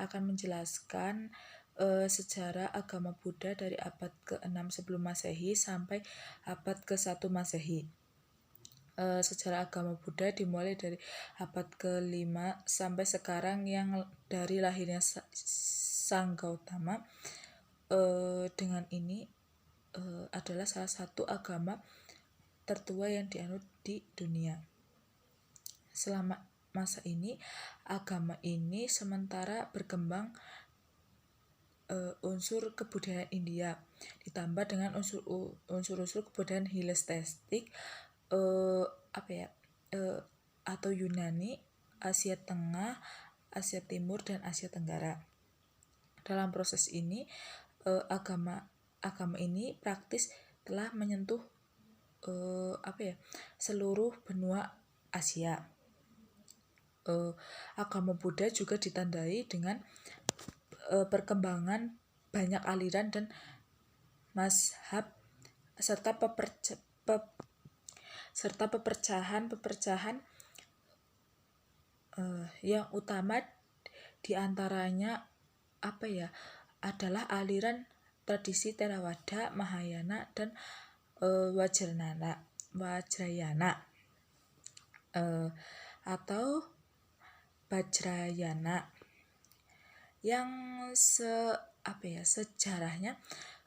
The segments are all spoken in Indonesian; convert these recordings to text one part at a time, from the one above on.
akan menjelaskan sejarah agama Buddha dari abad ke-6 sebelum Masehi sampai abad ke-1 Masehi. Sejarah agama Buddha dimulai dari abad ke-5 sampai sekarang yang dari lahirnya Sang Gautama. Dengan ini adalah salah satu agama tertua yang dianut di dunia. Selama masa ini, agama ini sementara berkembang unsur kebudayaan India ditambah dengan unsur-unsur kebudayaan Helenistik atau Yunani, Asia Tengah, Asia Timur, dan Asia Tenggara. Dalam proses ini agama ini praktis telah menyentuh seluruh benua Asia. Agama Buddha juga ditandai dengan perkembangan banyak aliran dan mazhab serta pepercahan yang utama diantaranya adalah aliran tradisi Theravada, Mahayana, dan Vajrayana atau Vajrayana yang sejarahnya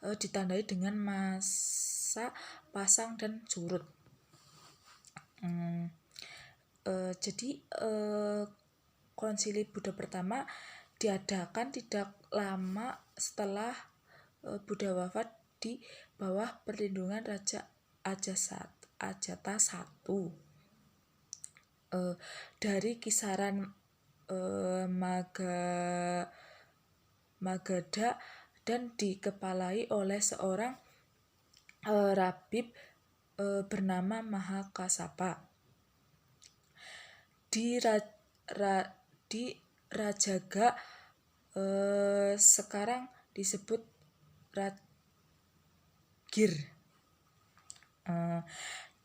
ditandai dengan masa pasang dan surut. Jadi Konsili Buddha pertama diadakan tidak lama setelah Buddha wafat di bawah perlindungan Raja Ajata I. Dari kisaran Magadha dan dikepalai oleh seorang rabib bernama Mahakasapa. Di Rajaga sekarang disebut Rajgir.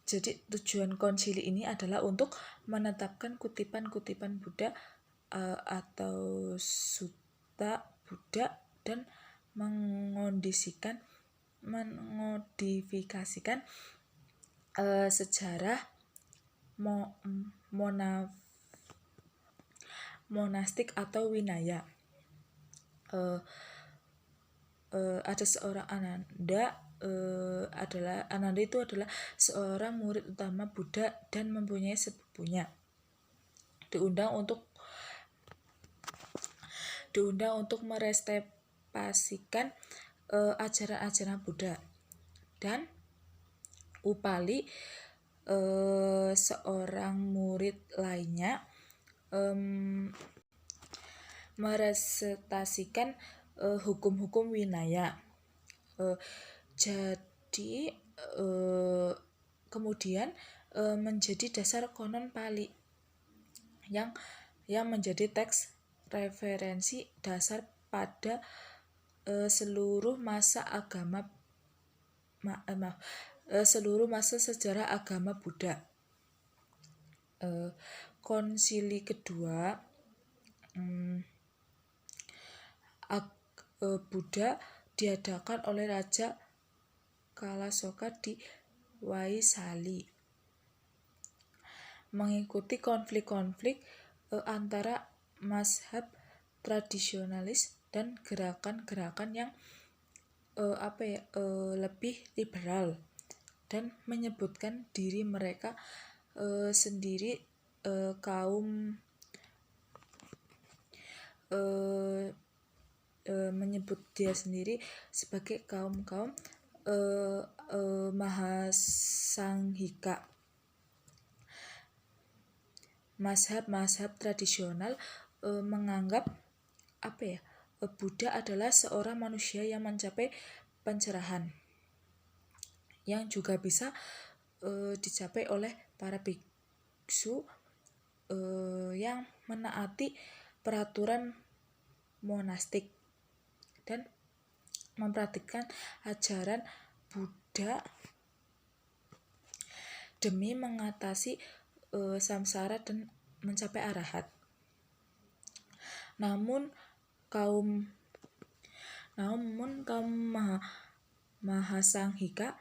Jadi tujuan konsili ini adalah untuk menetapkan kutipan-kutipan Buddha atau sutta Buddha dan memodifikasikan sejarah monastik atau winaya. Ada seorang Ananda. Ananda itu adalah seorang murid utama Buddha dan mempunyai sepupunya. Diundang untuk merestipasikan ajaran-ajaran Buddha. Dan Upali, seorang murid lainnya, meresitasikan hukum-hukum winaya. Jadi kemudian menjadi dasar konon Pali yang menjadi teks referensi dasar pada seluruh masa sejarah agama Buddha. Konsili kedua Buddha diadakan oleh Raja Kalasoka di Waisali, mengikuti konflik-konflik antara mazhab tradisionalis dan gerakan-gerakan yang lebih liberal, dan menyebutkan diri mereka sendiri menyebut dia sendiri sebagai kaum Mahasanghika. Mazhab tradisional menganggap Buddha adalah seorang manusia yang mencapai pencerahan, yang juga bisa dicapai oleh para biksu yang menaati peraturan monastik dan mempraktikkan ajaran Buddha demi mengatasi samsara dan mencapai arahat. Namun kaum Mahasanghika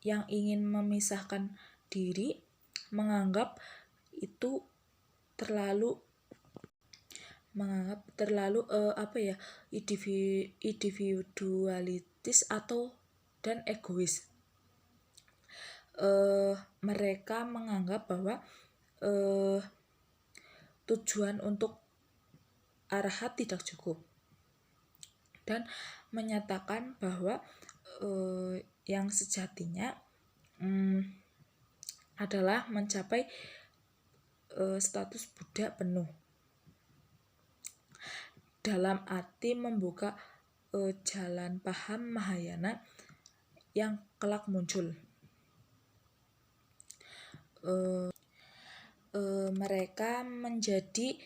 yang ingin memisahkan diri menganggap itu terlalu individualitis dan egois. Mereka menganggap bahwa tujuan untuk arahat tidak cukup dan menyatakan bahwa yang sejatinya adalah mencapai status Buddha penuh dalam arti membuka jalan paham Mahayana yang kelak muncul. Mereka menjadi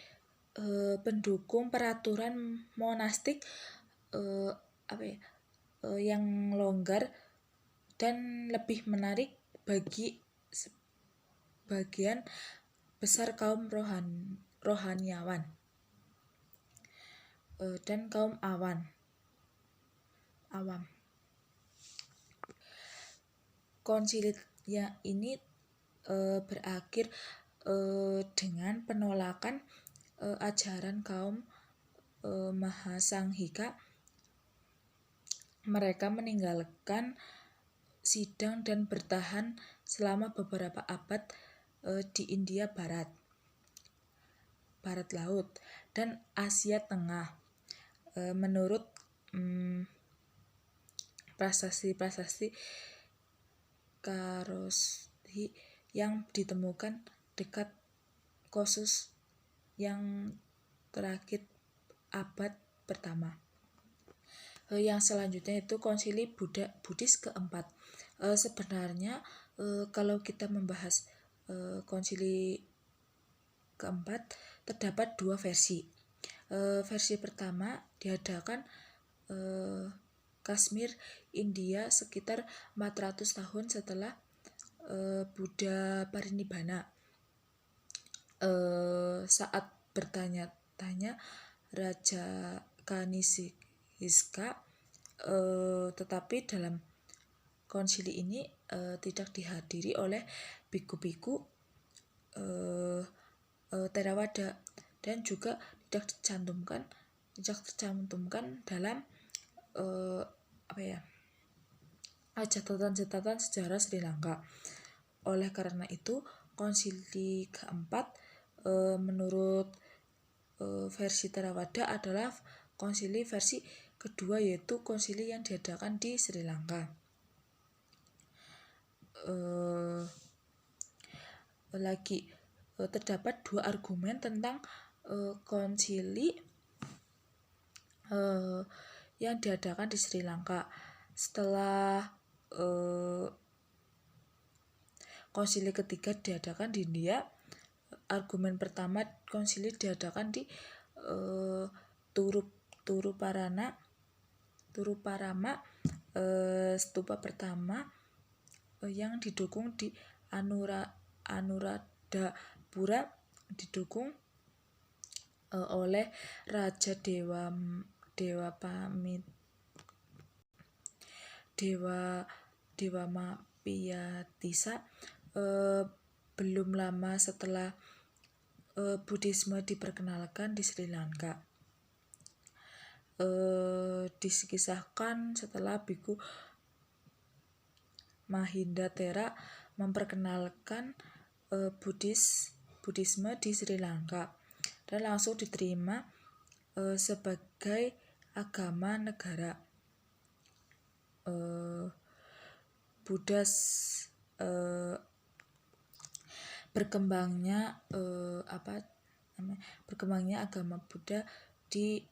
pendukung peraturan monastik yang longgar dan lebih menarik bagi sebagian besar kaum rohaniawan dan kaum awam. Konsili yang ini berakhir dengan penolakan ajaran kaum Mahasanghika. Mereka meninggalkan sidang dan bertahan selama beberapa abad di India Barat Laut dan Asia Tengah. Menurut prasasti Kharoshthi yang ditemukan dekat Kossus yang terakhir abad pertama. Yang selanjutnya itu konsili Buddhis keempat. Sebenarnya kalau kita membahas konsili keempat terdapat dua versi. Versi pertama diadakan Kashmir, India sekitar 400 tahun setelah Buddha parinibbana. Saat bertanya-tanya Raja Kanishika, tetapi dalam konsili ini tidak dihadiri oleh biku-biku Theravada dan juga tidak tercantumkan dalam catatan sejarah Sri Lanka. Oleh karena itu, konsili keempat menurut versi Theravada adalah konsili versi kedua, yaitu konsili yang diadakan di Sri Lanka. Terdapat dua argumen tentang konsili yang diadakan di Sri Lanka. Setelah konsili ketiga diadakan di India, argumen pertama konsili diadakan di Turuparama stupa pertama yang didukung di Anuradhapura didukung oleh Raja Dewamapiyatissa belum lama setelah Buddhisme diperkenalkan di Sri Lanka. Dikisahkan setelah Biku Mahindathera memperkenalkan Buddhisme di Sri Lanka dan langsung diterima sebagai agama negara. Berkembangnya agama Buddha di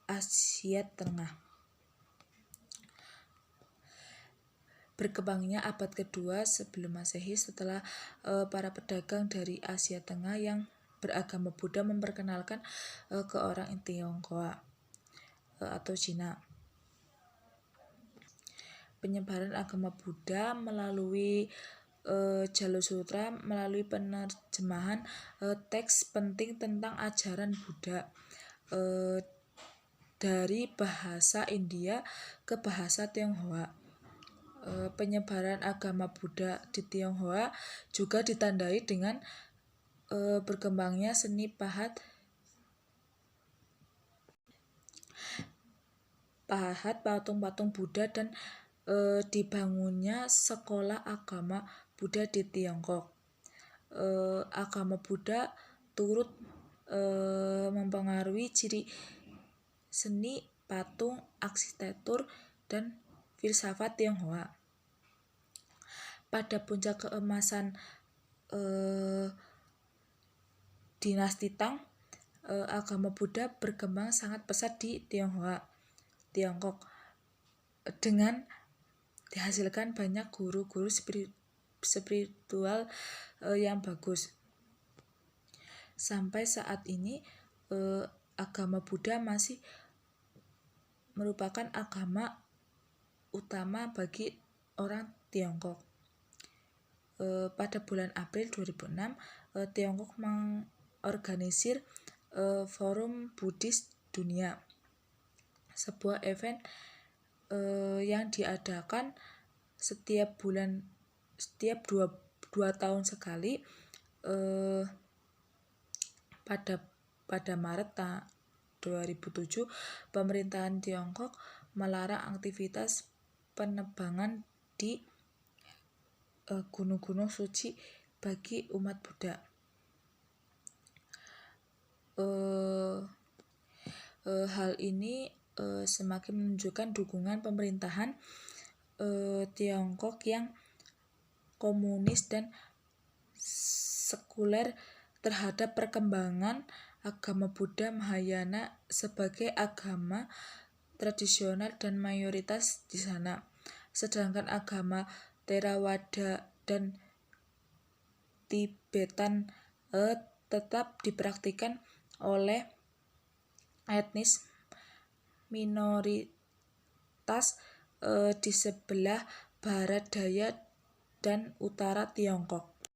Asia Tengah. Berkembangnya abad kedua sebelum Masehi setelah para pedagang dari Asia Tengah yang beragama Buddha memperkenalkan ke orang Tionghoa atau Cina. Penyebaran agama Buddha melalui jalur sutra, melalui penerjemahan teks penting tentang ajaran Buddha. dari bahasa India ke bahasa Tionghoa. Penyebaran agama Buddha di Tionghoa juga ditandai dengan berkembangnya seni pahat patung-patung Buddha dan dibangunnya sekolah agama Buddha di Tiongkok. Agama Buddha turut mempengaruhi ciri seni, patung, arsitektur, dan filsafat Tionghoa. Pada puncak keemasan dinasti Tang, agama Buddha berkembang sangat pesat di Tiongkok, dengan dihasilkan banyak guru-guru spiritual yang bagus. Sampai saat ini agama Buddha masih merupakan agama utama bagi orang Tiongkok. Pada bulan April 2006, Tiongkok mengorganisir Forum Buddhis Dunia, sebuah event yang diadakan setiap dua tahun sekali. Pada Maret 2007, pemerintahan Tiongkok melarang aktivitas penebangan di gunung-gunung suci bagi umat Buddha. Hal ini semakin menunjukkan dukungan pemerintahan Tiongkok yang komunis dan sekuler terhadap perkembangan agama Buddha Mahayana sebagai agama tradisional dan mayoritas di sana. Sedangkan agama Theravada dan Tibetan tetap dipraktikkan oleh etnis minoritas di sebelah barat daya dan utara Tiongkok.